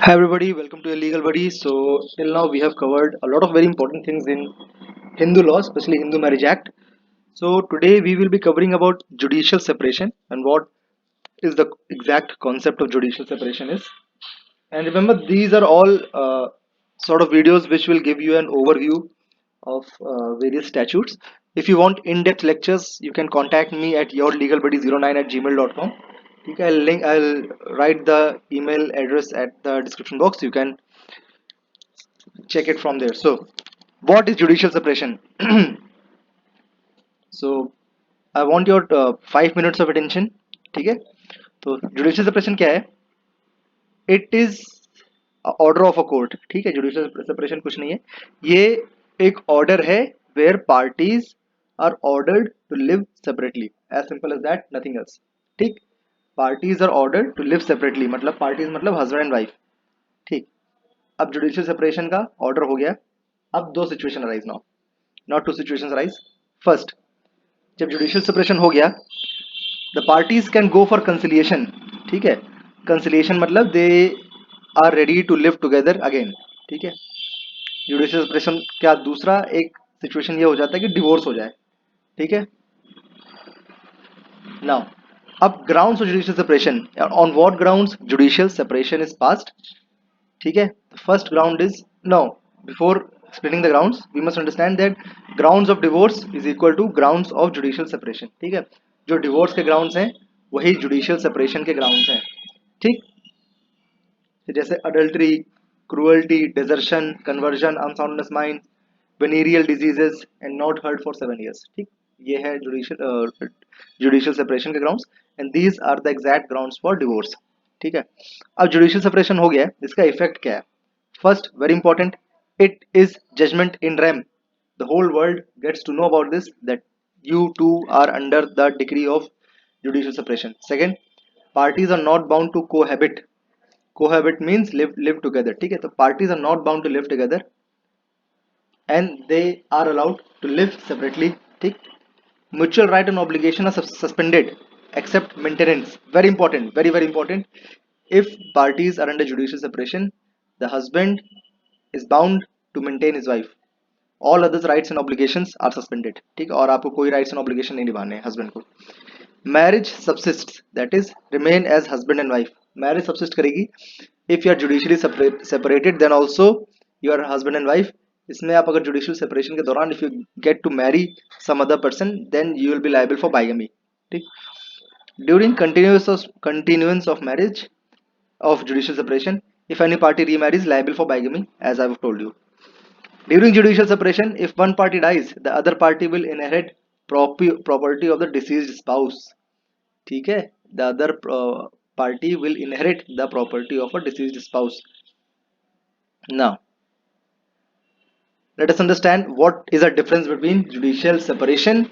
Hi everybody, welcome to Illegal Buddy. So till now we have covered a lot of very important things in Hindu law, especially Hindu Marriage Act. So today we will be covering about judicial separation and what is the exact concept of judicial separation is. And remember, these are all sort of videos which will give you an overview of various statutes. If you want in-depth lectures, you can contact me at yourlegalbuddy09@gmail.com. Okay, I'll write the email address at the description box. You can check it from there. So what is judicial separation? So I want your 5 minutes of attention. ठीक है, तो judicial separation क्या है? It is order of a court. ठीक है, judicial separation कुछ नहीं है, ये एक ऑर्डर है where parties are ordered to live separately. As simple as that, nothing else. ठीक, parties are ordered to live separately, मतलब पार्टीज मतलब हस्बैंड एंड वाइफ. ठीक, अब जुडिशियल सेपरेशन का ऑर्डर हो गया. अब दो situation arise now, not two situations arise. First, जब जुडिशियल सेपरेशन हो गया, the parties can go for conciliation. ठीक है, कंसिलिएशन मतलब they are ready to live together again. ठीक है, जुडिशियल सेपरेशन क्या दूसरा एक सिचुएशन ये हो जाता है कि डिवोर्स हो जाए. ठीक है, नाउ अब grounds of judicial separation, on what grounds judicial separation is passed. ठीक है, first ground is, no, before explaining the grounds we must understand that grounds of divorce is equal to grounds of judicial separation. ठीक है, जो divorce के grounds हैं वही judicial separation के grounds हैं. ठीक, जैसे adultery, cruelty, desertion, conversion, unsoundness mind, venereal diseases and not heard for 7 years. ठीक, ये है जुडिशियल सेपरेशन के grounds and these are the exact grounds for divorce. ठीक है, अब जुडिशियल सेपरेशन हो गया है, इसका इफेक्ट क्या है? First, very important, it is judgment in rem. The whole world gets to know about this, that you two are under the decree of judicial separation. Second, parties are not bound to cohabit. Cohabit means live together. ठीक है, तो parties are not bound to live together and they are allowed to live separately. ठीक, mutual right and obligation are suspended except maintenance. Very important, very important. If parties are under judicial separation, the husband is bound to maintain his wife. All others rights and obligations are suspended. ठीक है, और आपको कोई rights and obligation नहीं निभाने हैं husband को. Marriage subsists, that is remain as husband and wife. Marriage subsist करेगी if you are judicially separated, then also you are husband and wife. इसमें आप अगर judicial separation के दौरान if you get to marry some other person, then you will be liable for bigamy. ठीक, during continuance of marriage of judicial separation, if any party remarries, liable for bigamy, as I have told you. During judicial separation, if one party dies, the other party will inherit property of the deceased spouse. ठीक है, the other party will inherit the property of a deceased spouse. Now, let us understand what is the difference between judicial separation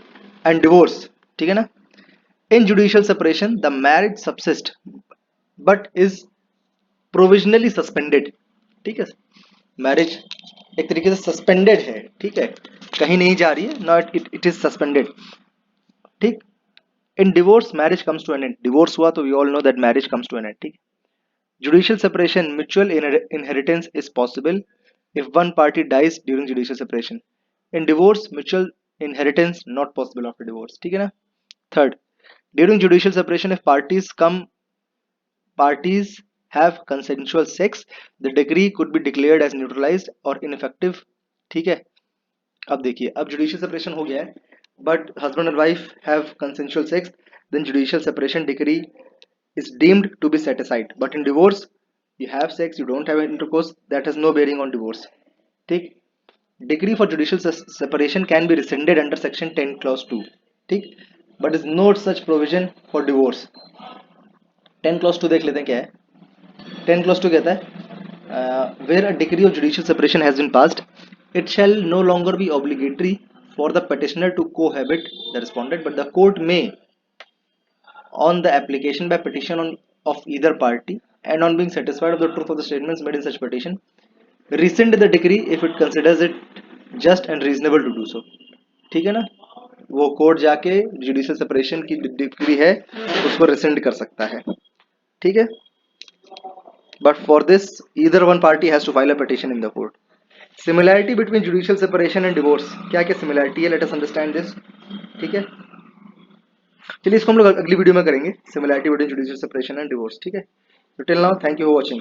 and divorce. ठीक है ना? In judicial separation, the marriage subsists but is provisionally suspended. ठीक है, marriage एक तरीके से suspended है. ठीक है, कहीं नहीं जा रही है, नॉट इट इज सस्पेंडेड. ठीक, in divorce marriage comes to an end. Divorce हुआ तो we all know that marriage comes to an end. ठीक, judicial separation, mutual inheritance is possible if one party dies during judicial separation. In divorce mutual inheritance not possible after divorce. ठीक है ना? Third, during judicial separation if parties have consensual sex, the decree could be declared as neutralized or ineffective. ठीक है, अब देखिए, अब judicial separation हो गया है but husband and wife have consensual sex, then judicial separation decree is deemed to be set aside. But in divorce, you have sex, you don't have intercourse, that has no bearing on divorce. ठीक, decree for judicial separation can be rescinded under section 10 clause 2. ठीक, but is no such provision for divorce. 10 clause 2 देख लेते हैं क्या है. 10 clause 2 कहता है, where a decree of judicial separation has been passed, it shall no longer be obligatory for the petitioner to cohabit the respondent, but the court may, on the application by petition of either party and on being satisfied of the truth of the statements made in such petition, rescind the decree if it considers it just and reasonable to do so. ठीक है ना, वो court जाके judicial separation की decree है उसको resend कर सकता है. ठीक है, but for this either one party has to file a petition in the court. Similarity between judicial separation and divorce, क्या क्या similarity है, let us understand this. ठीक है, चलिए इसको हम लोग अगली वीडियो में करेंगे, similarity between judicial separation and divorce. ठीक है, तो till now thank you for watching.